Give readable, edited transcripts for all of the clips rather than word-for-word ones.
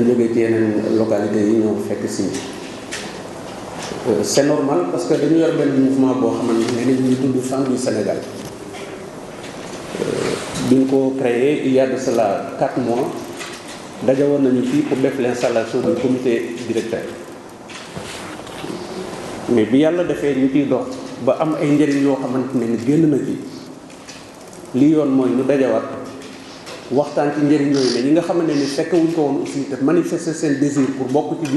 jógee ci yeneen localités yi ñëw fekk si c'est normal parce que dañu yor benn mouvement boo xamante ne ñu tudd Femmes du Sénégal biñ ko créé il y a de cela 4 mois dajawoon nañu fii pour def l'installation du comité directeur mais bi yàlla defee ñu ciy dox ba am ay njëriñ yoo xamante ne ni génn na ci lii yoon mooy ñu dajawaat waxtaan ci njëriñ yooyu ne ñi nga xamante ne ni fekk wuñ ko woon aussi te manifester seen désir pour bokk ci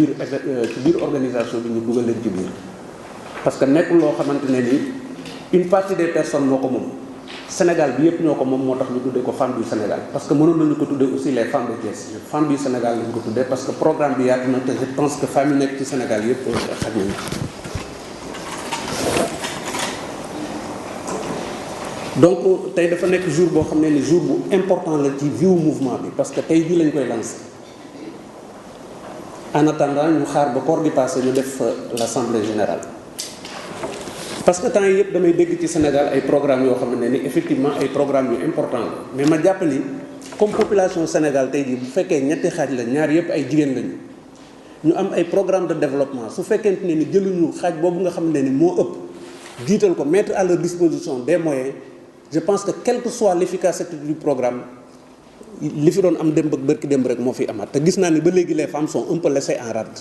biir organisation bi ñu dugal leen ci biir parce que nekkul loo xamante ne ni une partie des personnes moo ko moom Sénégal bi yëpp ñoo ko moom moo tax ñu tuddee ko Femmes du Sénégal parce que mënoon nañu ko tuddee aussi les femmes de Thiès Femmes du Sénégal lañu ko tuddee parce que programme bi yaatu na te je pense que femmes yi nekk ci Sénégal yëpp xaj nañu. Donc tey dafa nekk jour boo xam ne ni jour bu important la ci vie mouvement bi parce que tey bii lañ koy lancer en attendant ñu xaar ba koor gi passé ñu def l'assemblée générale. parce que temps yëpp damay dégg ci Sénégal ay programmes yoo xam ne ni effectivement ay programmes yu important la mais ma jàpp ni comme population Sénégal tey jii bu fekkee ñetti xaaj la ñaar yëpp ay jigéen lañu ñu am ay programme de développement su fekkente ne ni jëluñu xaaj boobu nga xam ne ni moo ëpp jiital ko mettre à leur disposition des moyens je pense que quelle que soit l'efficacité du programme li fi doon am démb ak bërki démb rek moo fi amaat te gis naa ni ba léegi les femmes sont un peu laissées en rade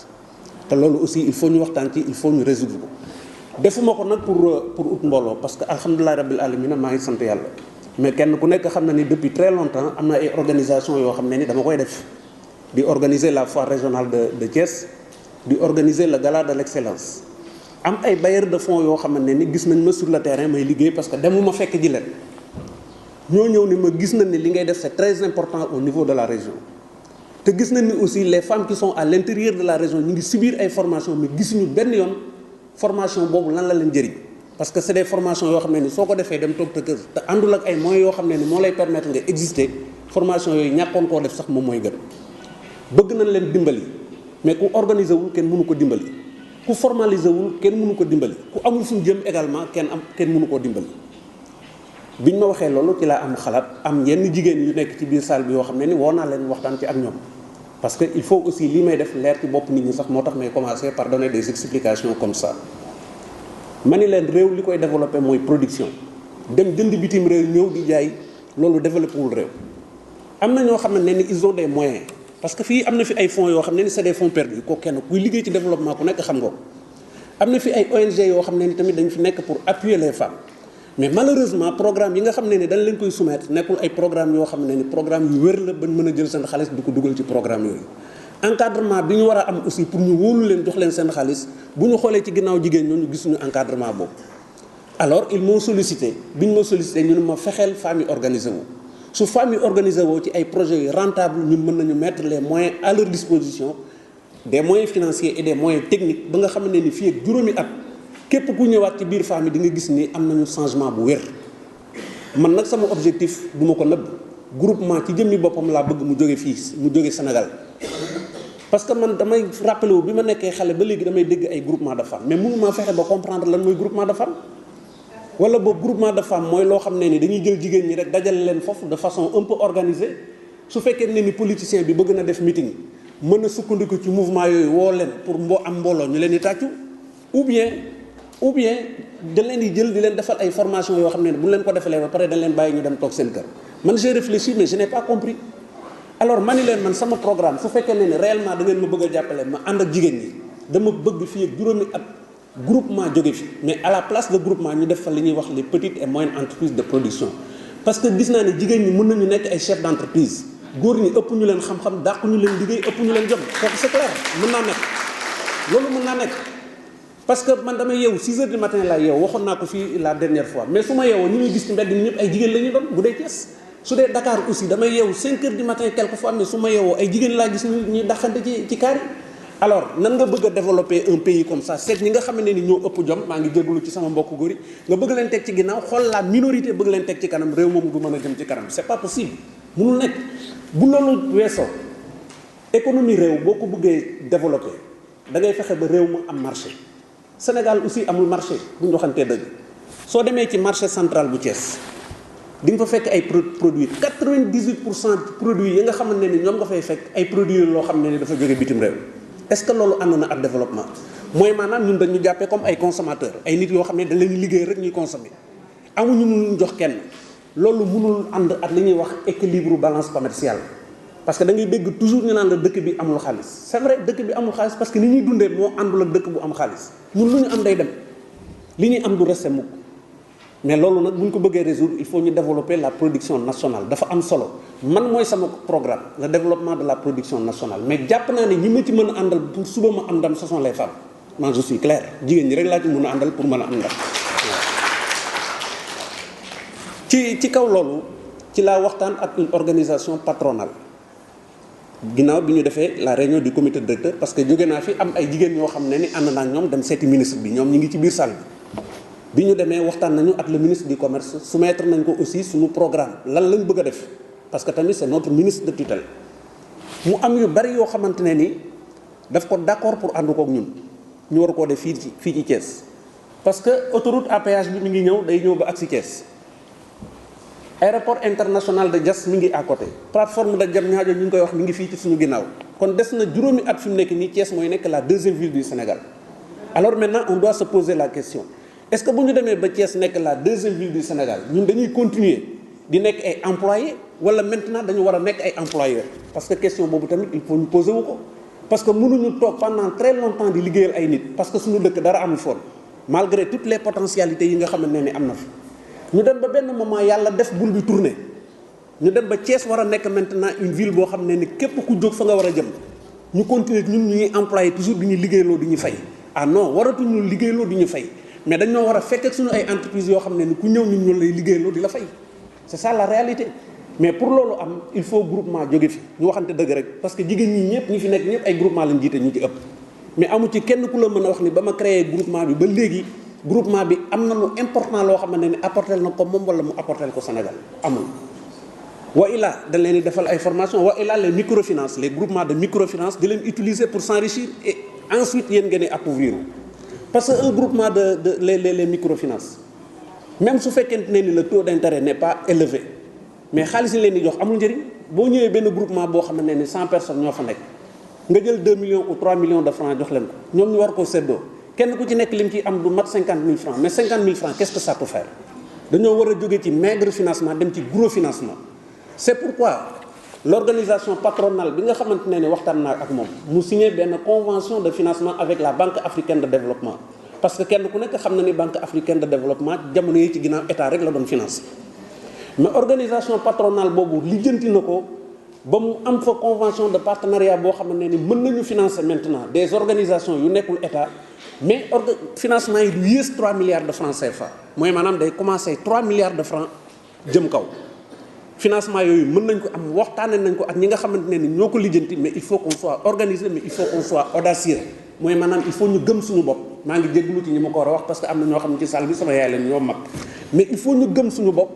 te loolu aussi il faut ñu waxtaan ci il faut ñu résoudre ko. defuma ko nag pour ut mbooloo parce que alhamdulilah rabbil alamin maa ngi sant yàlla mais kenn ku nekk xam na ni depuis très longtemps am na ay organisation yoo xam ne ni dama koy def di organiser la foire régionale de Thiès di organiser le gala de l'excellence am ay bailleurs de fonds yoo xam ne ni gis nañ ma sur le terrain may liggéey parce que demuma fekk ji leen ñoo ñëw ni ma gis nañ ni li ngay def c'est très important au niveau de la région te gis nañ ni aussi les femmes qui sont à l'intérieur de la région ñu ngi subir ay formations mais gisuñu benn yoon formation boobu lan la leen jëriñ parce que c'est des formations yoo xam ne ni soo ko defee dem toog te kër te àndul ak ay moyens yoo xam ne ni moo lay permettre nga exister formation yooyu ñàkkoon koo def sax moom mooy gën bëgg nañ leen dimbali mais ku organiser wul kenn mënu ko dimbali ku formaliser wul kenn mënu ko dimbali ku amul fu mu jëm également kenn mënu koo dimbali. biñ ma waxee loolu ci laa am xalaat am yenn jigéen yu nekk ci biir salle bi yoo xam ne ni woo naa leen waxtaan ci ak ñoom. parce que il faut aussi lii may def leer ci bopp nit ñi sax moo tax may commencer par donner des explications comme ça ma ni leen réew li koy développer mooy production dem jënd bitim réew ñëw di jaay loolu développé wul réew. am na ñoo xam ne ni ils ont des moyens parce que fii am na fi ay fonds yoo xam ne ni c'est des fonds perdus ko kenn kuy liggéey ci développement ku nekk xam nga ko am na fi ay ONG yoo xam ne ni tamit dañu fi nekk pour appuyer les femmes mais malheureusement programme yi nga xam ne ni dañ leen koy soumettre nekkul ay programme yoo xam ne ni programme yu wér la bañ mën a jël seen xaalis di ko dugal ci programme yooyu encadrement bi ñu war a am aussi pour ñu wóolu leen jox leen seen xaalis bu ñu xoolee ci ginnaaw jigéen ñooñu gisuñu encadrement boobu alors ils m'ont sollicité bi ñu ma sollicité ñu ne ma fexeel femmes yi organisé wu su femmes yi organisé woo ci ay projets yu rentable ñun mën nañu mettre les moyens à leur disposition des moyens financiers et des moyens techniques ba nga xam ne ni fii ak juróomi at képp ku ñëwaat ci biir famille di nga gis ni am nañu changement bu wér man nag sama objectif du ma ko nëbb groupement ci jëmmi boppam laa bëgg mu jóge fii mu jóge Sénégal parce que man damay rappelé wu bi ma nekkee xale ba léegi damay dégg ay groupement de femmes mais mënu maa fexe ba comprendre lan mooy groupement de femmes wala boobu groupement de femmes mooy loo xam ne ni dañuy jël jigéen ñi rek dajale leen foofu de façon un peu organisée su fekkee ne ni politicien bi bëgg na def meeting mën a sukkandiku ci mouvement yooyu woo leen pour am mbooloo ñu leen di tàccu ou bien dañ leen di jël di leen defal ay formation yoo xam ne bu ñu leen ko defalee ba pare dañ leen bàyyi ñu dem toog seen kër man j'ai réfléchi mais je n'ai pas compris alors ma ni leen man sama programme su fekkee ne réellement da ngeen ma bëgg a jàppale ma ànd ak jigéen ñi dama bëgg fii ak juróomi at groupement jóge fi mais à la place de groupement ñu def fa li ñuy wax les petites et moyennes entreprises de production parce que gis naa ne jigéen ñi mën nañu nekk ay chefs d'entreprise góor ñi ëpp ñu leen xam-xam dàq ñu leen liggéey ëpp ñu leen jom kooku c'est clair mën naa nekk loolu mën naa nekk parce que man damay yeewu 6 heures du matin laa yeewu waxoon naa ko fii la dernière fois mais su ma yeewoo ñi ñuy gis ci mbedd mi ñëpp ay jigéen la ñuy doon bu dee Thiès su dee Dakar aussi damay yeewu 5 heures du matin quelque fois mais su ma yeewoo ay jigéen laa gis ñuy daxante ci kaar yi alors nan nga bëgg a développer un pays comme ça seet ñi nga xam ne ni ñoo ëpp jom maa ngi jégalu ci sama mbokk góor yi nga bëgg leen teg ci ginnaaw xool la minorité bëgg leen teg ci kanam réew moomu du mën a jëm ci kanam c'est pas possible mënul nekk bu loolu weesoo économie réew boo ko bëggee développer da ngay fexe ba réew mu am marché Sénégal aussi amul marché bu ñu waxantee dëgg soo demee ci marché central bu Thiès di nga fa fekk ay produits 98% produits yi nga xamante ne ni ñoom nga fay fekk ay produits loo xam ne ni dafa jóge bitim réew est-ce que loolu ànd na ak développement mooy maanaam ñun dañu jàppee comme ay consommateurs ay nit yoo xam ne dañ leen liggéey rek ñuy consommer amuñu ñu jox kenn loolu mënul ànd ak li ñuy wax équilibre balance commerciale parce que da ngay dégg toujours ñu naan la dëkk bi amul xaalis c'est vrai dëkk bi amul xaalis parce que ni ñuy dundee moo àndul ak dëkk bu am xaalis ñun lu ñu am day dem li ñuy am du resté mukk mais loolu nag bu ñu ko bëggee résoudre il faut ñu développer la production nationale dafa am solo man mooy sama programme le développement de la production nationale mais jàpp naa ne ñi ma ci mën a àndal pour suba ma am ndam ce sont les femmes man je suis clair jigéen ñi rek laa ci mën a àndal pour mën a am ndam ci kaw loolu ci laa waxtaan ak une organisation patronale ginnaaw bi ñu defee la réunion du comité directeur parce que jóge naa fi am ay jigéen ñoo xam ne ni ànd naa ak ñoom dem seeti ministre bi ñoom ñi ngi ci biir salle bi ñu demee waxtaan nañu ak le ministre du commerce soumettre nañ ko aussi suñu programme lan lañ bëgg a def parce que tamit c'est notre ministre de tutelle mu am yu bari yoo xamante ne ni daf ko d'accord pour ànd kook ñun ñu war koo def fii ci Thiès parce que autoroute à péage bi mi ngi ñëw day ñëw ba ak si Thiès aéroport international de Diass mi ngi à côté plateforme de Diamniadio ñu ngi koy wax mi ngi fii ci suñu ginnaaw kon des na juróomi at fi mu nekk nii Thiès mooy nekk la deuxième ville du Sénégal alors maintenant on doit se poser la question est-ce que bu ñu demee ba Thiès nekk la deuxième ville du Sénégal ñun dañuy continuer di nekk ay employés wala maintenant dañu war a nekk ay employeurs parce que question boobu tamit il faut ñu poser wu ko parce que mënuñu toog pendant très longtemps di liggéeyal ay nit parce que suñu dëkk dara amul foon malgré toutes les potentialités yi nga xamante ne am na fi ñu dem ba benn moment yàlla def bul bi tourné ñu dem ba Thiès war a nekk maintenant une ville boo xam ne ni képp ku jóg fa nga war a jëm ñu continuer ñun ñuy employé toujours di ñu liggéeyloo di ñu fay ah non waratuñu liggéeyloo di ñu fay mais dañoo war a fekk ak suñu ay entreprises yoo xam ne ni ku ñëw ñun ñu lay liggéeyloo di la fay c'est ça la réalité mais pour loolu am il faut groupement jóge fi ñu waxante dëgg rek parce que jigéen ñi ñëpp ñi fi nekk ñëpp ay groupement lañ jiite ñu ci ëpp mais amu ci kenn ku la mën a wax ni ba ma créé groupement bi ba léegi groupement bi am na lu important loo xamante ne apporter na ko moom wala mu apporter ko Sénégal amul wa illa dañ leen di defal ay formation wa illa les microfinances les groupements de microfinance di leen utiliser pour s'enrichir et ensuite yéen ngeen di appauvrir parce que un groupement de les microfinances même su fekkente ne ni le taux d'intérêt n'est pas élevé mais xaalis yi leen di jox amul njëriñ boo ñëwee benn groupement boo xamante ne ni 100 personnes ñoo fa nekk nga jël 2 millions ou 3 millions de francs jox leen ko ñoom ñu war koo séddoo kenn ku ci nekk lim ci am du mat 50 000 francs mais 50 000 francs qu'est-ce que ça peut faire dañoo war a jógee ci maigre financement dem ci gros financement c'est pourquoi l'organisation patronale bi nga xamante ne ni waxtaan naa ak moom mu signé benn convention de financement avec la Banque africaine de développement parce que kenn ku nekk xam na ni Banque africaine de développement jamono yi ci ginnaaw état rek la doon financer mais organisation patronale boobu lijjanti na ko ba mu am fa convention de partenariat boo xam ne ni mën nañu financer maintenant des organisations yu nekkul état mais financement yi du yées 3 milliards de francs CFA mooy maanaam day commencer 3 milliards de francs jëm kaw financement yooyu mën nañ ko am waxtaane nañ ko ak ñi nga xamante ne ni ñoo ko lijjanti mais il faut qu'on soit organisé mais il faut qu'on soit audacieux mooy maanaam il faut ñu gëm suñu bopp maa ngi jégalu ci ñi ma ko war a wax parce que am na ñoo xam ne ci salle bi sama yaay leen ñoo mag mais il faut ñu gëm suñu bopp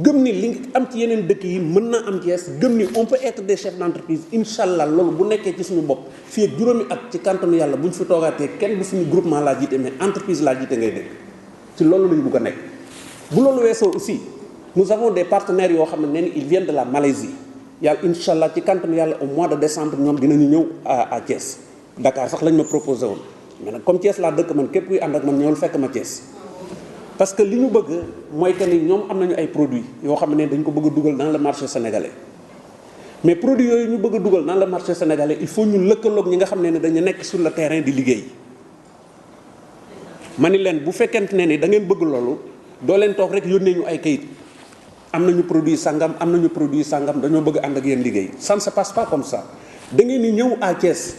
gëm ni li am ci yeneen dëkk yi mën na am Thiès gëm ni on peut être des chefs d'entreprise incha allah loolu bu nekkee ci suñu bopp fii ak juróomi at ci kantanu yàlla bu ñu fi toogaatee kenn du suñu groupement laa jiite mais entreprise laa jiite ngay dégg ci loolu lañu bëgg a nekk bu loolu weesoo aussi nous avons des partenaires yoo xam ne ni ils viennent de la Malaisie yàlla incha allah ci kantanu yàlla au mois de décembre ñoom dinañu ñëw à Thiès Dakar sax lañ ma proposé woon mais nag comme Thiès laa dëkk man képp kuy ànd ak man ñëwul fekk ma Thiès parce que li ñu bëgg mooy que ni ñoom am nañu ay produits yoo xam ne dañ ko bëgg a dugal dans le marché sénégalais mais produits yooyu ñu bëgg a dugal dans le marché sénégalais il faut ñu lëkkaloog ñi nga xam ne dañu nekk sur le terrain di liggéey ma ni leen bu fekkente ne ni da ngeen bëgg loolu doo leen toog rek yónnee ñu ay kayit am nañu produit sangam am nañu produit sangam dañoo bëgg ànd ak yéen liggéey ça ne se passe pas comme ça da ngeen di ñëw à Thiès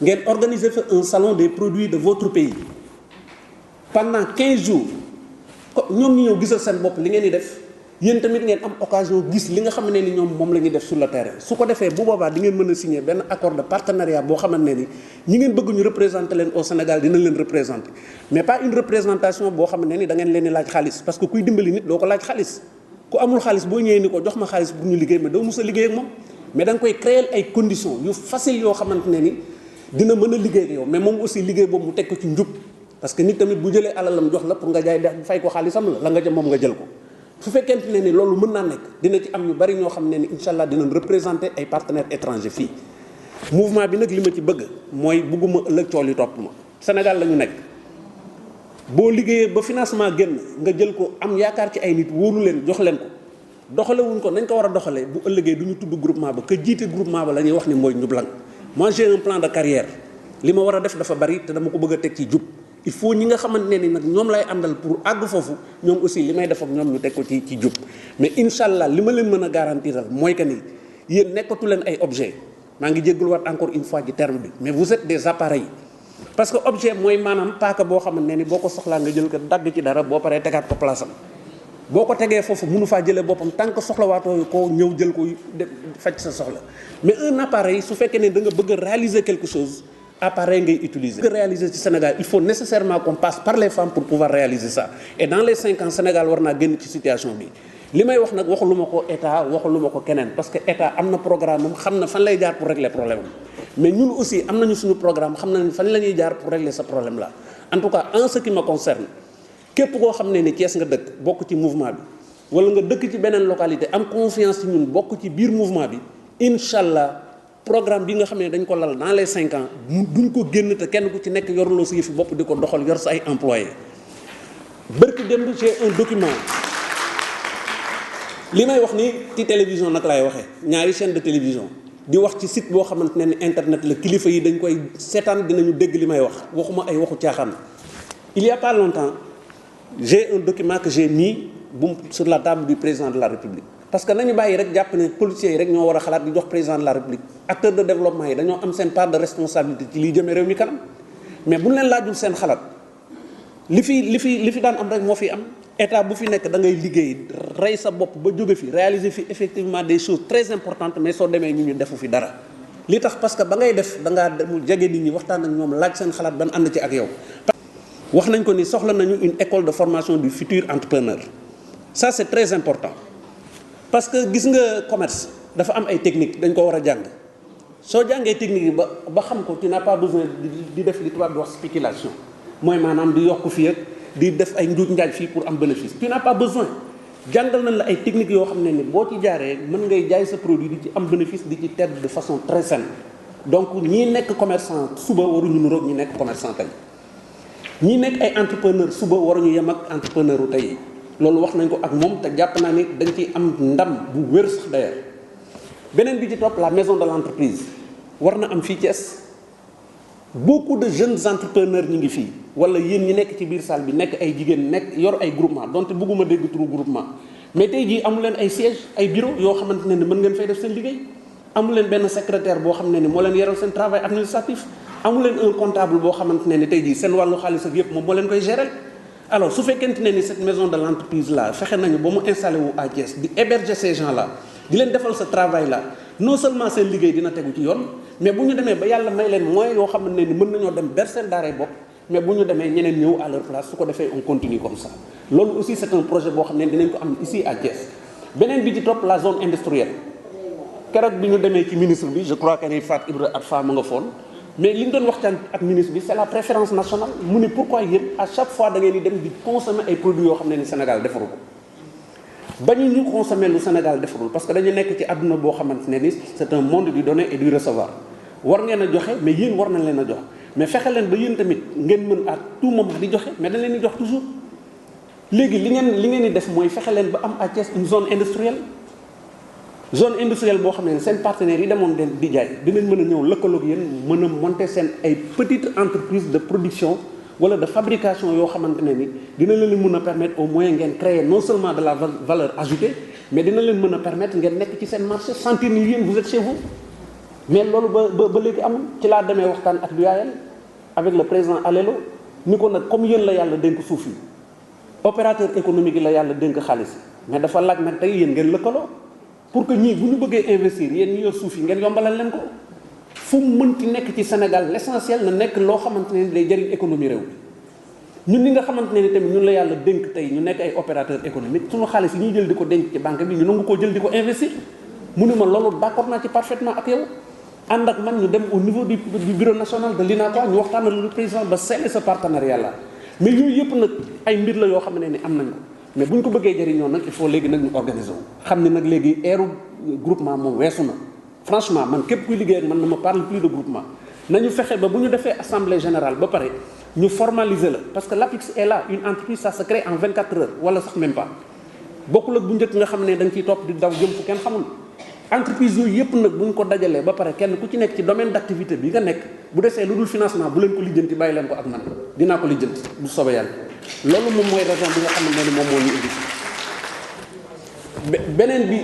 ngeen organiser fa un salon des produits de votre pays pendant 15 jours ñoom ñu ñëw gisal seen bopp li ngeen di def yéen tamit ngeen am occasion gis li nga xam ne ni ñoom moom la ñuy def sur le terrain su ko defee bu boobaa di ngeen mën a signer benn accord de partenariat boo xamante ne ni ñi ngeen bëgg ñu représenter leen au Sénégal dinañ leen représenter mais pas une représentation boo xam ne ni da ngeen leen di laaj xaalis parce que kuy dimbali nit doo ko laaj xaalis ku amul xaalis boo ñëwee ni ko jox ma xaalis pour ñu liggéey mais doo mus a liggéey ak moom mais da nga koy créer ay conditions yu facile yoo xamante ne ni dina mën a liggéey ak yow mais moom aussi liggéey boobu mu teg ko ci njub parce que nit tamit bu jëlee alalam jox la pour nga jaay fay ko xaalisam la nga jëm moom nga jël ko su fekkente ne ni loolu mën naa nekk dina ci am ñu bari ñoo xam ne ni incha allah dinañ représenter ay partenaires étrangers fii mouvement bi nag li ma ci bëgg mooy bugguma ëllëg cool yi topp ma Sénégal la ñu nekk boo liggéeyee ba financement génn nga jël ko am yaakaar ci ay nit wóolu leen jox leen ko doxalewuñ ko nañ ko war a doxalee bu ëllëgee du ñu tudd groupement ba que jiite groupement ba la ñuy wax ni mooy njublang moi j'ai un plan de carrière li ma war a def dafa bari te dama ko bëgg a teg ci jub il faut ñi nga xamante ne ni nag ñoom lay àndal pour àgg foofu ñoom aussi li may def ak ñoom ñu teg ko ci jub mais incha allah li ma leen mën a garantiral mooy que ni yéen nekkatu leen ay objet maa ngi jégaluwaat encore une fois ci terme bi mais vous êtes des appareils parce que objet mooy maanaam paaka boo xamante ne ni boo ko soxlaa nga jël ko dagg ci dara boo paree tegaat ko place am boo ko tegee foofu mënu faa jëlee boppam tant que soxlawaatoo ko ñëw jël ko faj sa soxla mais un appareil su fekkee ne da nga bëgg a réaliser quelque chose appareil ngay utiliser. Pour réaliser ci Sénégal il faut nécessairement qu'on passe par les femmes pour pouvoir réaliser ça et dans les 5 ans Sénégal war naa génn ci situation bi li may wax nag waxuluma ko état waxuluma ko keneen parce que état am na programme am xam na fan lay jaar pour régler problème mais ñun aussi am nañu suñu programme xam nañu fan la ñuy jaar pour régler ce problème là en tout cas en ce qui me concerne képp koo xam ne ni Thiès nga dëkk bokk ci mouvement bi wala nga dëkk ci beneen localité am confiance ci ñun bokk ci biir mouvement bi incha allah programme bi nga xam ne dañ ko lal dans les 5 ans duñ ko génn te kenn ku ci nekk yoruloo sa yëfi bopp di ko doxal yor sa ay employés bërki démb j'ai un document li may wax ni ci télévision nag laay waxee ñaari chaîne de télévision di wax ci site boo xamante ne ni internet la kilifa yi dañ koy seetaan dinañu dégg li may wax waxuma ay waxu caaxaan il y a pas longtemps j'ai un document que j'ai mis sur la table du président de la République parce que nañu bàyyi rek jàpp ne politiciens yi rek ñoo war a xalaat di jox président de la République acteurs de développement yi dañoo am seen part de responsabilité ci liy jëmee réew mi kanam mais bu ñu leen laajul seen xalaat li fi daan am rek moo fi am état bu fi nekk da ngay liggéey rey sa bopp ba jóge fi réaliser fi effectivement des choses très importantes mais soo demee ñu defu fi dara li tax parce que ba ngay def da ngaa demul jege nit ñi waxtaan ak ñoom laaj seen xalaat ban ànd ci ak yow. wax nañ ko ni soxla nañu une école de formation du futur entrepreneur ça c'est très important parce que gis nga commerce dafa am ay techniques dañ ko war a jàng soo jàngee technique yi ba xam ko tu n'as pas besoin di def li tubaab di wax spéculation mooy maanaam di yokk fii ak di def ay njuuj njaaj fii pour am bénéfice tu n'as pas besoin jàngal nañ la ay techniques yoo xam ne ni boo ci jaaree mën ngay jaay sa produit di ci am bénéfice di ci tedd de façon très saine donc ñii nekk commerçant suba waruñu niroog ñi nekk commerçant tey ñi nekk ay entrepreneur suba waruñu yem ak entrepreneur u tey loolu wax nañ ko ak moom te jàpp naa ni dañ ciy am ndam bu wér sax d'ailleurs beneen bi ci topp la maison de l'entreprise war na am fii Thiès beaucoup de jeunes entrepreneurs ñi ngi fii wala yéen ñi nekk ci biir salle bi nekk ay jigéen nekk yor ay groupement donte bëgguma dégg turu groupement mais tey jii amu leen ay siège ay bureau yoo xamante ne ni mën ngeen fay def seen liggéey amu leen benn secrétaire boo xam ne ni moo leen yeral seen travail administratif amu leen un comptable boo xamante ne ni tey jii seen wàllu xaalis ak yëpp moom moo leen koy gérer alors su fekkente ne ni cette maison de l'entreprise là fexe nañu ba mu installé wu à Thiès di héberger ces gens là di leen defal ce travail là non seulement seen liggéey dina tegu ci yoon mais bu ñu demee ba yàlla may leen moyens yoo xam ne ni mën nañoo dem ber seen daaray bopp mais bu ñu demee ñeneen ñëw à leur place su ko defee on continue comme ça loolu aussi c'est un projet boo xam ne dinañ ko am ici à Thiès beneen bi ci topp la zone industrielle keroog bi ñu demee ci ministre bi je crois que ni Fat Ibra Atfa mu nga foon mais li ñu doon waxtaan ak ministre bi c'est la préférence nationale mu ne pourquoi yéen à chaque fois da ngeen di dem di consommer ay produits yoo xam ne ni Sénégal defaru ko bañu ñu consommer lu Sénégal defarul parce que dañu nekk ci àdduna boo xamante ne ni c'est un monde du donner et du recevoir war ngeen a joxe mais yéen war nañ leen a jox mais fexe leen ba yéen tamit ngeen mën à tout moment di joxe mais dañ leen di jox toujours léegi li ngeen di def mooy fexe leen ba am à Thiès une zone industrielle boo xam ne seen partenaires yi demoon di jaay dinañ mën a ñëw lëkkaloog yéen mën a monter seen ay petites entreprises de production wala de fabrication yoo xamante ne ni dina leen mën a permettre au moins ngeen créer non seulement de la valeur ajoutée mais dina leen mën a permettre ngeen nekk ci seen marché sentir ni yéen vous êtes chez vous mais loolu ba léegi amul ci laa demee waxtaan ak l'UAL avec le président Alelo ni ko nag comme yéen la yàlla dénk suuf yi opérateur économique yi la yàlla dénk xaalis mais dafa laaj nag tey yéen ngeen lëkkaloo pour que ñii bu ñu bëggee investir yéen ñi yor suuf yi ngeen yombalal leen ko fu mu mënti nekk ci Sénégal l'essentiel na nekk loo xamante ne day jëriñ économie réew mi ñun ñi nga xamante ne ni tamit ñun la yàlla dénk tey ñu nekk ay opérateur économique suñu xaalis yi ñuy jël di ko denc ci banque bi ñu nangu koo jël di ko investir mu ne ma loolu d'accord naa ci parfaitement ak yow ànd ak man ñu dem au niveau du bureau national de l'INACO ñu waxtaanal le président ba sceller ce partenariat là mais yooyu yëpp nag ay mbir la yoo xam ne ni am nañ ko mais bu ñu ko bëggee jëriñoo nag il faut léegi nag ñu organiser wu xam ne nag léegi eeru groupement moom weesu na franchement man képp kuy liggéey ak man ne me parle plus de groupement nañu fexe ba bu ñu defee assemblée générale ba pare ñu formaliser la parce que l'APIX est là une entreprise ça se crée en 24 heures wala sax même pas bokkul ak bu njëkk nga xam ne da nga ciy topp di daw jëm fu kenn xamul entreprise yooyu yëpp nag bu ñu ko dajalee ba pare kenn ku ci nekk ci domaine d'activité bi nga nekk bu desee lu dul financement bu leen ko lijjanti bàyyi leen ko ak man dinaa ko lijjanti bu soobee yàlla loolu moom mooy raison bi nga xam ne moom moo ñu indi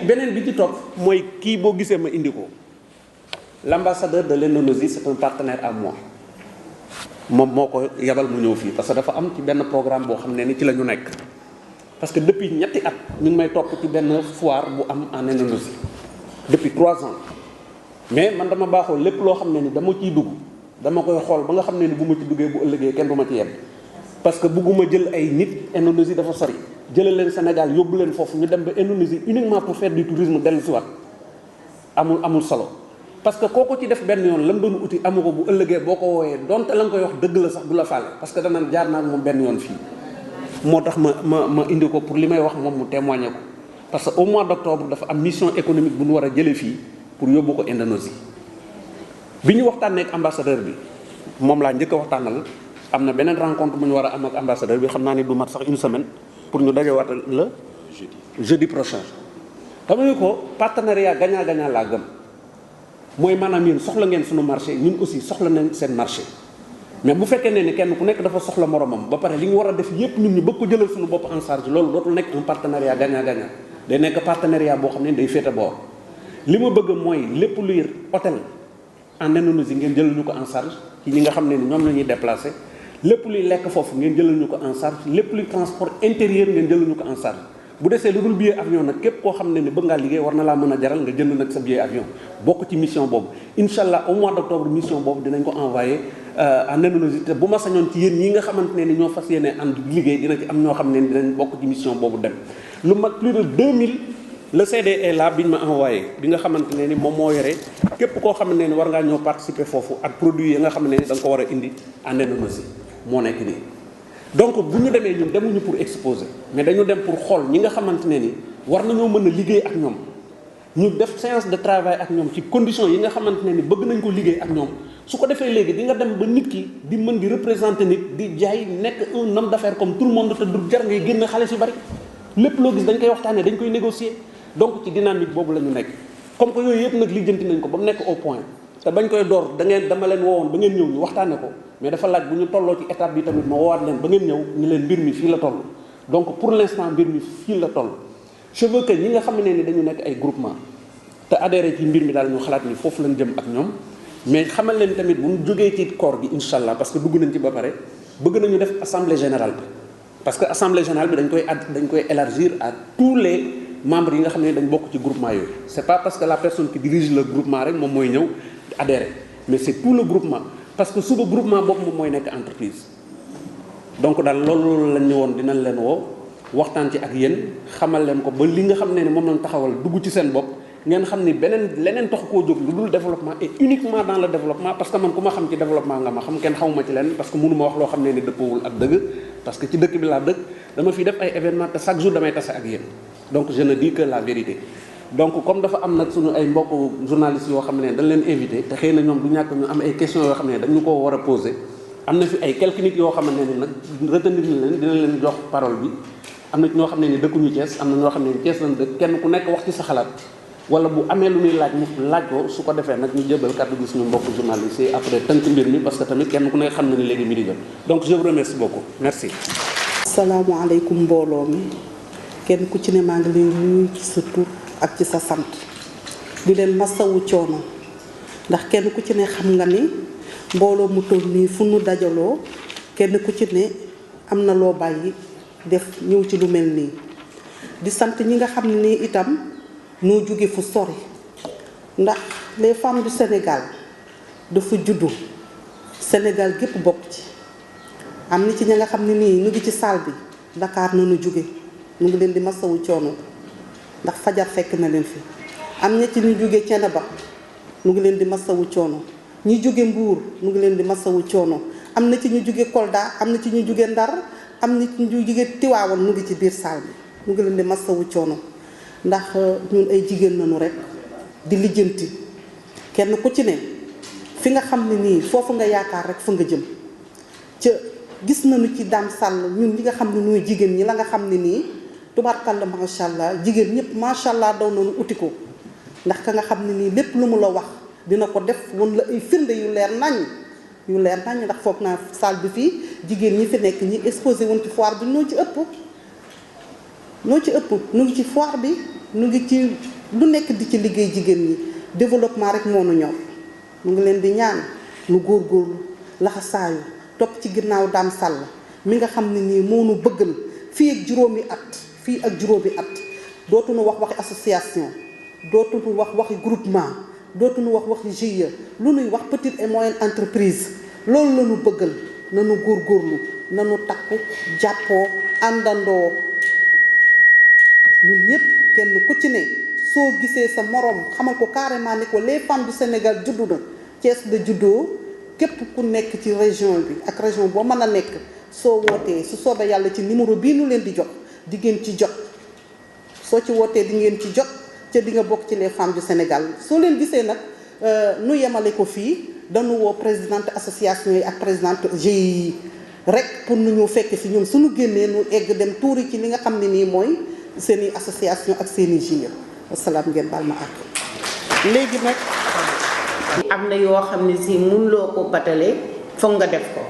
beneen bi ci topp mooy kii boo gisee ma indi ko l'ambassadeur de l'Indonésie c'est un partenaire à moi moom moo ko yabal mu ñëw fii parce que dafa am ci benn programme boo xam ne ni ci la ñu nekk parce que depuis ñetti at ñu ngi may topp ci benn foire bu am en Indonésie depuis 3 ans mais man dama baaxoo lépp loo xam ne ni dama ciy dugg dama koy xool ba nga xam ne ni bu ma ci duggee bu ëllëgee kenn du ma ci yem parce que bugguma jël ay nit Indonésie dafa sori jëlal leen Sénégal yóbbu leen foofu ñu dem ba Indonésie uniquement pour faire du tourisme dellu si waat amul solo parce que kooku ci def benn yoon lam doon uti amu ko bu ëllëgee boo ko wooyee donte la nga koy wax dëgg la sax du la faale parce que danaan jaar naa ak moom benn yoon fii moo tax ma indi ko pour li may wax moom mu témoigner ko parce que au mois d'octobre dafa am mission économique bu ñu war a jëlee fii pour yóbbu ko Indonésie bi ñu waxtaanee ak ambassadeur bi moom laa njëkk a waxtaanal am na beneen rencontre bu ñu war a am ak ambassadeur bi xam naa ni du mat sax une semaine pour ñu dajewaat la jeudi prochain xam nga ko partenariat gagnant-gagnant laa gëm mooy maanaam yéen soxla ngeen suñu marché ñun aussi soxla nañ seen marché mais bu fekkee ne ni kenn ku nekk dafa soxla moromam ba pare li ñu war a def yépp ñun ñu bëgg ko jëlal suñu bopp en charge loolu dootul nekk un partenariat gagnant-gagnant day nekk partenariat boo xam ne day féete boor li ma bëgg mooy lépp luy hôtel en Indonésie ngeen jëlal ñu ko en charge ci ñi nga xam ne ni ñoom la ñuy déplacé lépp luy lekk foofu ngeen jëlal ñu ko en charge lépp luy transport intérieur ngeen jëlal ñu ko en charge bu desee lu dul billet avion nag képp koo xam ne ni bëgg ngaa liggéey war na laa mën a jaral nga jënd nag sa billet avion bokk ci mission boobu incha allah au mois d'octobre mission boobu dinañ ko envoyé en Indonésie te bu ma sañoon ci yéen ñi nga xamante ne ni ñoo fas yéene ànd liggéey dina ci am ñoo xam ne ni dinañ bokk ci mission boobu dem lu mat plus de 2000 le CD est là bi ñu ma envoyé bi nga xamante ne ni moom moo yore képp koo xam ne ni war ngaa ñëw participer foofu ak produit yi nga xam ne ni da nga ko war a indi en Indonésie moo nekk nii donc bu ñu demee ñun demuñu pour exposer mais dañu dem pour xool ñi nga xamante ne ni war nañoo mën a liggéey ak ñoom ñu def séance de travail ak ñoom ci conditions yi nga xamante ne ni bëgg nañ ko liggéey ak ñoom su ko defee léegi di nga dem ba nit ki di mën di représenter nit di jaay nekk un homme d'affaires comme tout le monde te du jar ngay génn xaalis yu bari lépp loo gis dañ koy waxtaanee dañ koy négocier donc ci dynamique boobu la ñu nekk comme que yooyu yëpp nag lijjanti nañ ko ba mu nekk au point te bañ koy door dama leen woowoon ba ngeen ñëw ñu waxtaane ko mais dafa laaj bu ñu tolloo ci étape bi tamit ma woowaat leen ba ngeen ñëw ñu leen mbir mi fii la toll donc pour l'instant mbir mi fii la toll je veux que ñi nga xam ne ni dañu nekk ay groupement te adhéré ci mbir mi daal ñu xalaat ni foofu lañ jëm ak ñoom mais xamal leen tamit bu ñu jógee ci koor gi incha allah parce que dugg nañ ci ba pare bëgg nañu def assemblée générale bi parce que assemblée générale bi dañ koy élargir à tous les membres yi nga xam ne dañ bokk ci groupement yooyu c'est pas parce que la personne qui dirige le groupement rek moom mooy ñëw adhérer mais c'est tout le groupement parce que suba groupement boobu moom mooy nekk entreprise donc daal loolu lañ ñëwoon dinañ leen woo waxtaan ci ak yéen xamal leen ko ba li nga xam ne ni moom lañ taxawal dugg ci seen bopp ngeen xam ni leneen tax koo jóg lu dul développement et uniquement dans le développement parce que man ku ma xam ci développement nga ma xam kenn xamuma ci leen parce que mënu ma wax loo xam ne ni dëppawul ak dëgg parce que ci dëkk bi laa dëkk dama fi def ay événements te chaque jour damay tase ak yéen donc je ne dis que la vérité donc comme dafa am nag suñu ay mbokk journalistes yoo xam ne dañ leen invité te xëy na ñoom du ñàkk ñu am ay questions yoo xam ne dañu ko war a poser am na fi ay quelques nit yoo xam ne ni nag retenir leen dina leen jox parole bi am na ñoo xam ne ni dëkkuñu Thiès am na ñoo xam ne ni Thiès lañ dëkk kenn ku nekk wax ci sa xalaat wala bu amee lu ñuy laaj mu laaj ko su ko defee nag ñu jëbal kàddu gi suñu mbokk journalistes yi après tënk mbir mi parce que tamit kenn ku nekk xam na ni léegi mi di jot donc je vous remercie beaucoup merci. asalaamaaleykum mbooloo mi kenn ku ci ne maa ngi lay nuyu ci sa tur ak ci sa sant di leen masawu coono ndax kenn ku ci ne xam nga ni mbooloo mu toll nii fu nu dajaloo kenn ku ci ne am na loo bàyyi def ñëw ci lu mel nii di sant ñi nga xam ne nii itam noo jóge fu sori ndax les femmes du Sénégal dafa juddu Sénégal gépp bokk ci am na ci ñi nga xam ne nii ñu ngi ci salle bi Dakar nañu jóge ñu ngi leen di masawu coono ndax fajar fekk na leen fi am na ci ñu jóge Thiénaba ñu ngi leen di masawu coono ñi jóge Mbuur ñu ngi leen di masawu coono am na ci ñu jóge Kolda am na ci ñu jóge Ndar am na ci ñu jóge Tiwaawan mu ngi ci biir salle bi mu ngi leen di masawu coono ndax ñun ay jigéen nañu rek di lijjanti kenn ku ci ne fi nga xam ne nii foofu nga yaakaar rek fa nga jëm ca gis nañu ci Dame Sall ñun ñi nga xam ne ñooy jigéen ñi la nga xam ne nii tubaarkàlla macha allah jigéen ñëpp macha allah daw nañu uti ko ndax ka nga xam ne nii lépp lu mu la wax dina ko def woon la ay firnde yu leer nañ ndax foog naa salle bi fii jigéen ñi fi nekk ñi exposé woon ci foire bi ñoo ci ëpp ñu ngi ci foire bi ñu ngi ci lu nekk di ci liggéey jigéen ñi développement rek moo nu ñor mu ngi leen di ñaan nu góorgóorlu laxasaayu topp ci ginnaaw Dame Sall mi nga xam ne nii moo nu bëggal fii ak juróomi at dootuñu wax waxi association dootuñu wax waxi groupement dootuñu wax waxi GIE lu nuy wax petite et moyenne entreprise loolu la ñu bëggal nanu góorgóorlu nanu takku jàppoo àndandoo ñun ñëpp kenn ku ci ne soo gisee sa moroom xamal ko carrément ne ko les femmes du Sénégal juddu na Thiès la juddoo képp ku nekk ci région bi ak région boo mën a nekk soo wootee su soobee yàlla ci numéro bii nu leen di jox di ngeen ci jot soo ci wootee di ngeen ci jot ca di nga bokk ci les femmes du Sénégal soo leen gisee nag nu yemale ko fii dañu woo présidente association yi ak présidente GIE yi rek pour nu ñu fekk fi ñoom suñu génnee nu egg dem tuuri ci li nga xam ne nii mooy seeni association ak seeni GIE wasalaam ngeen baal ma ak léegi nag am na yoo xam ne si mënuloo ko batale foog nga def ko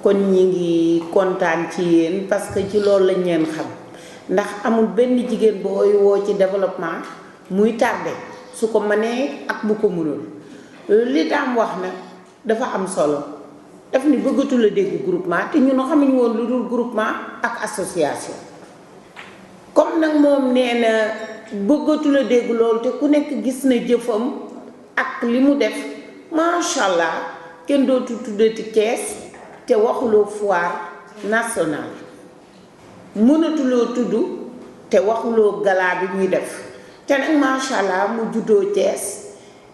kon ñi ngi kontaan ci yéen parce que ci loolu lañ leen xam ndax amul benn jigéen booy woo ci développement muy tardé su ko mënee ak bu ko mënul li Dame wax nag dafa am solo daf ni bëggatu la dégg groupement te ñun xamuñu woon lu dul groupement ak association comme nag moom nee na bëggatu la dégg loolu te ku nekk gis na jëfam ak li mu def macha allah kenn dootu tuddati Thiès te waxuloo foire nationale mënatuloo tudd te waxuloo gala bi ñuy def te nag macha allah mu juddoo Thiès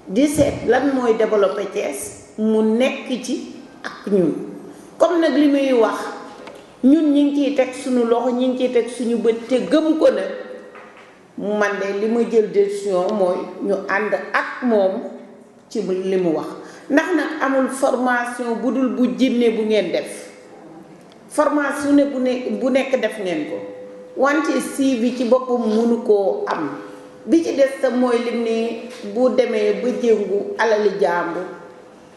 di seet lan mooy développé Thiès mu nekk ci ak ñun comme nag li muy wax ñun ñi ngi ciy teg suñu loxo ñi ngi ciy teg suñu bët te gëm ko nag man de li ma jël décision mooy ñu ànd ak moom ci li mu wax ndax nag amul formation bu dul bu jinne bu ngeen def formation ne bu nekk def ngeen ko wante si bi ci boppam mënu koo am bi ci des tam mooy lim ni bu demee ba jéngu alali jàmbur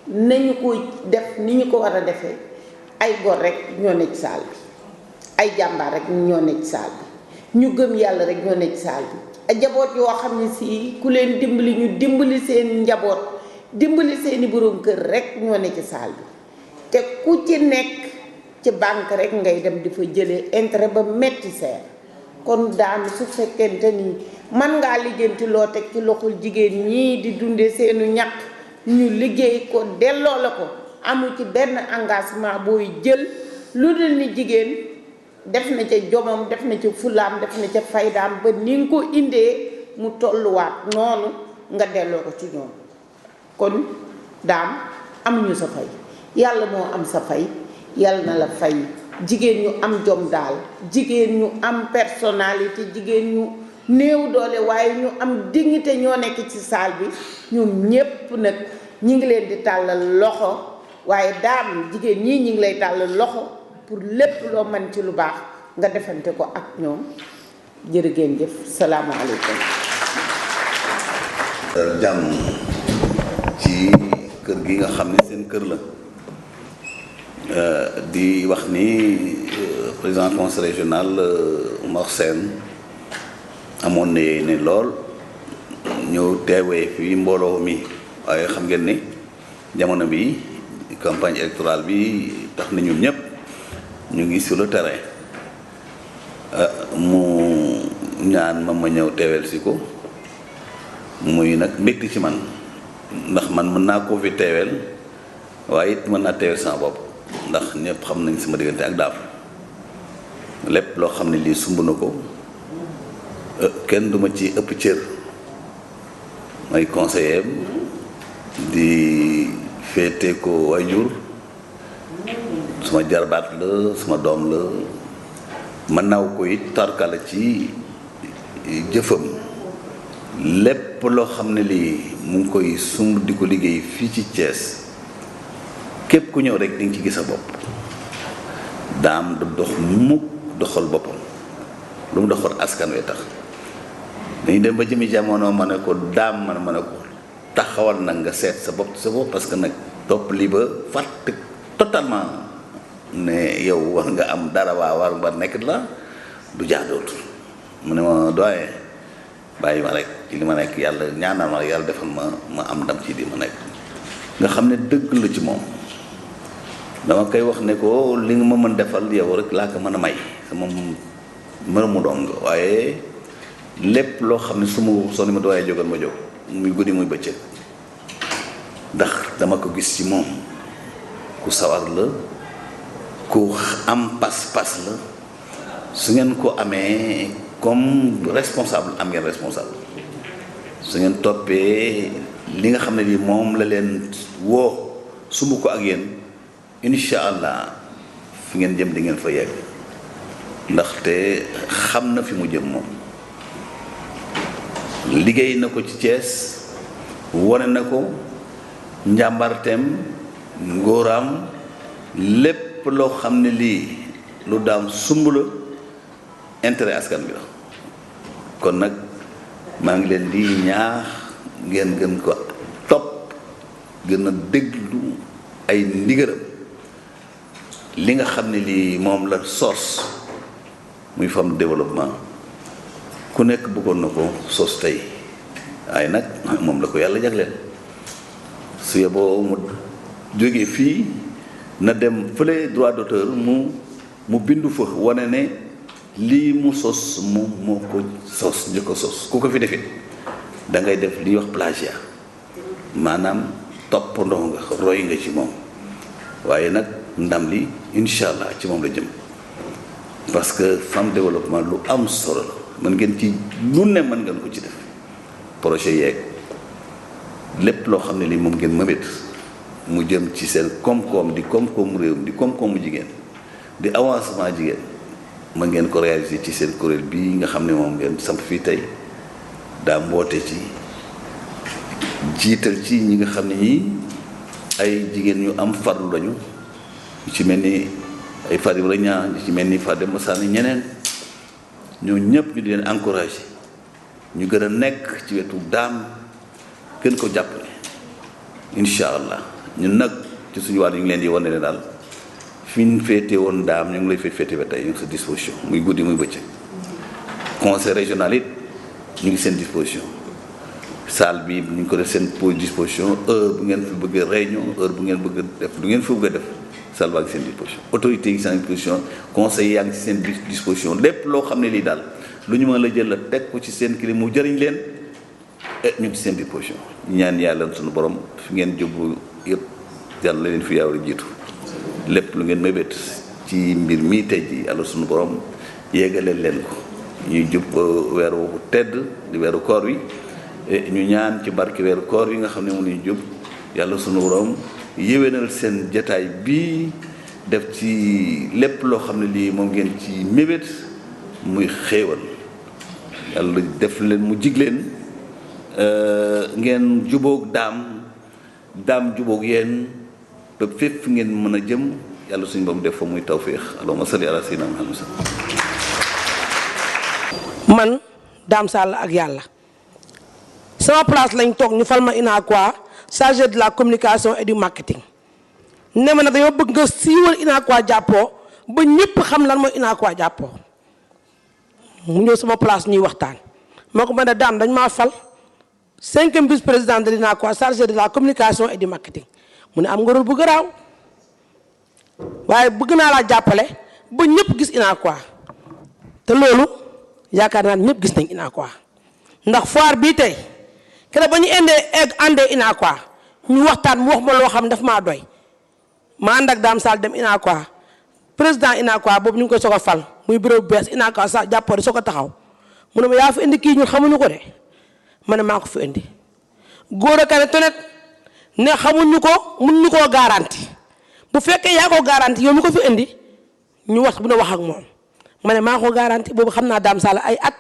nañu ko def ni ñu ko war a defee ay gor rek ñoo ne ci saal bi ay jàmbaar rek ñoo ne ci saal bi ñu gëm yàlla rek ñoo ne ci saal bi ay njaboot yoo xam ne si ku leen dimbali ñu dimbali seen njaboot dimbali seeni boroom kër rek ñoo ne ci saal bi te ku ci nekk ci banque rek ngay dem di fa jëlee intérêt ba metti seer kon Dame su fekkente ni man ngaa lijjanti loo teg ci loxol jigéen ñii di dunde seenu ñàkk ñu liggéey ko delloo la ko amu ci benn engagement booy jël lu dul ni jigéen def na ca jomam def na ca fulaam def na ca faydaam ba ni nga ko indee mu tolluwaat noonu nga delloo ko ci ñoom kon Dame amuñu sa fay yàlla moo am sa fay yàlla na la fay jigéen ñu am jom daal jigéen ñu am personnalité jigéen ñu néew doole waaye ñu am dignité ñoo nekk ci salle bi ñoom ñépp nag ñi ngi leen di tàllal loxo waaye Dame jigéen ñii ñi ngi lay tàllal loxo pour lépp loo mën ci lu baax nga defante ko ak ñoom jërë ngeen jëf salaamaaleykum. jàmm ci kër gi nga xam ne seen kër la di wax ni président conseil régional Oumar Sène amoon na yéene lool ñëw teewee fii mbooloo mi waaye xam ngeen ni jamono bi campagne électorale bi tax na ñun ñëpp ñu ngi sur le terrain mu ñaan ma ñëw teeweel si ko muy nag mbégte ci man ndax man mën naa koo fi teeweel waaye it mën naa teeweel sama bopp ndax ñëpp xam nañ sama diggante ak Dame lépp loo xam ne lii sumb na ko kenn duma ci ëpp cër may conseiller di féete ko waajur suma jarbaat la suma doom la mën naaw ko it tarkala ci jëfam lépp loo xam ne lii mu ngi koy sumb di ko liggéey fii ci Thiès képp ku ñëw rek di nga ci gis sa bopp. daam du dox mukk doxal boppam lu mu doxal askan wi tax dañu dem ba jëmi jamono ma ne ko daam ma ne ko taxawal nag nga seet sa bopp parce que nag topp lii ba fàtte totalement ne yow war nga am dara war nga nekk la du jaadootu mu ne ma doye bàyyi ma rek ci li ma nekk yàlla ñaanal ma yàlla defal ma am ndam ci li ma nekk nga xam ne dëgg la ci moom. dama koy wax ne ko li nga ma mën defal yow rek laa ko mën a may sama mër mu doom nga waaye lépp loo xam ne su ma soo ni ma doyee jógal ma jóg muy guddi muy bëccëg ndax dama ko gis ci moom ku sawar la ku am pas-pas la su ngeen ko amee comme responsable am ngeen responsable su ngeen toppee li nga xam ne lii moom la leen woo sumb ko ak yéen incha allah fi ngeen jëm di ngeen fa yegg ndaxte xam na fi mu jëm moom liggéey na ko ci Thiès wane na ko njàmbarteem ngóoraam lépp loo xam ne lii lu daam sumb la intérêt askan bi la kon nag maa ngi leen di ñaax ngeen gën ko topp gën a déglu ay ndigalam li nga xam ne lii moom la sos muy femme de développement ku nekk bëggoon na ko sos tey waaye nag moom la ko yàlla jagleel su yeboo mu jógee fii na dem fële droit d'auteur mu bindu fa wane ne lii mu sos moom moo ko sos njëkk ko sos ku ko fi defee da ngay def li wax plagiat maanaam toppandoo nga roy nga ci moom waaye nag ndam li incha allah ci moom la jëm parce que femme développement lu am solo la mën ngeen ci lu ne mën ngeen ko ci def projet yeeg lépp loo xam ne lii moom ngeen mëbét mu jëm ci seen koom-koom di koom-koomu réew di koom-koomu jigéen di avancement jigéen mën ngeen ko réaliser ci seen kuréel bii nga xam ne moom ngeen samp fii tey daa mboote ci jiital ci ñi nga xam ne ñii ay jigéen ñu am farlu lañu ñu ci mel ni ay Fadim Raña ñu ci mel ni Fadem Masane ñeneen ñoo ñëpp ñu di leen encouragé ñu gën a nekk ci wetu daam gën ko jàppale incha allah ñun nag ci suñu wàll ñu ngi leen di wane ne daal fi ñu féete woon daam ñu ngi lay féete ba tey ñu ngi sa disposition muy guddi muy bëccëg conseil régional it ñu ngi seen disposition salle bi ñu ngi ko def seen disposition heure bu ngeen fi bëgg a réunion heure bu ngeen bëgg a def lu ngeen fi bëgg a def salle baa ngi seen disposition autorité yi seen disposition conseil yaa ngi ci seen disposition lépp loo xam ne lii daal lu ñu mën la jël la teg ko ci seen kili mu jëriñ leen ñu ngi ci seen disposition ñaan yàlla suñu borom fi ngeen jublu yëpp yàlla leen fi yàlla jiitu lépp lu ngeen mébét ci mbir mii tey ji yàlla suñu borom yéegaleel leen ko ñuy jub weeru tedd di weeru koor wi ñu ñaan ci barke weeru koor yi nga xam ne mu nuy jub yàlla suñu borom yéwénal seen jataay bii def ci lépp loo xam ne lii moom ngeen ci mébét muy xéewal yàlla def leen mu jig leen ngeen jubóog daam jubóog yéen ba fépp ngeen mën a jëm yàlla suñu borom def fa muy tawféex allahumma salli ala sayyidina Muhammad man Dame Sall ak yàlla sama place lañ toog ñu fal ma UNACOIS chargé de la communication et du marketing ne ma nag dañoo bëgg nga siiwal UNACOIS jàppoo ba ñëpp xam lan mooy UNACOIS jàppoo mu ñëw sama place ñuy waxtaan moo ko ma ne Dame dañ maa fal 5e vice-président de l'UNACOIS chargé de la communication et du marketing mu ne am nga rôle bu garaaw waaye bëgg naa laa jàppale ba ñëpp gis UNACOIS te loolu yaakaar naa ñëpp gis nañ UNACOIS ndax foire bii tey keroog ba ñu àndee UNACOIS ñu waxtaan mu wax ma loo xam daf maa doy ma ànd ak Dame Sall dem UNACOIS président UNACOIS boobu ñu ngi koy soog a fal muy bureau bu bees UNACOIS sax jàppoo de soog a taxaw mu ne ma yaa fi indi kii ñun xamuñu ko de ma ne maa ko fi indi góor a kane tonet ne xamuñu ko mun ñu koo garanti bu fekkee yaa ko garanti yow mi ko fi indi ñu wax bu ne wax ak moom ma ne maa ko garanti boobu xam naa Dame Sall ay at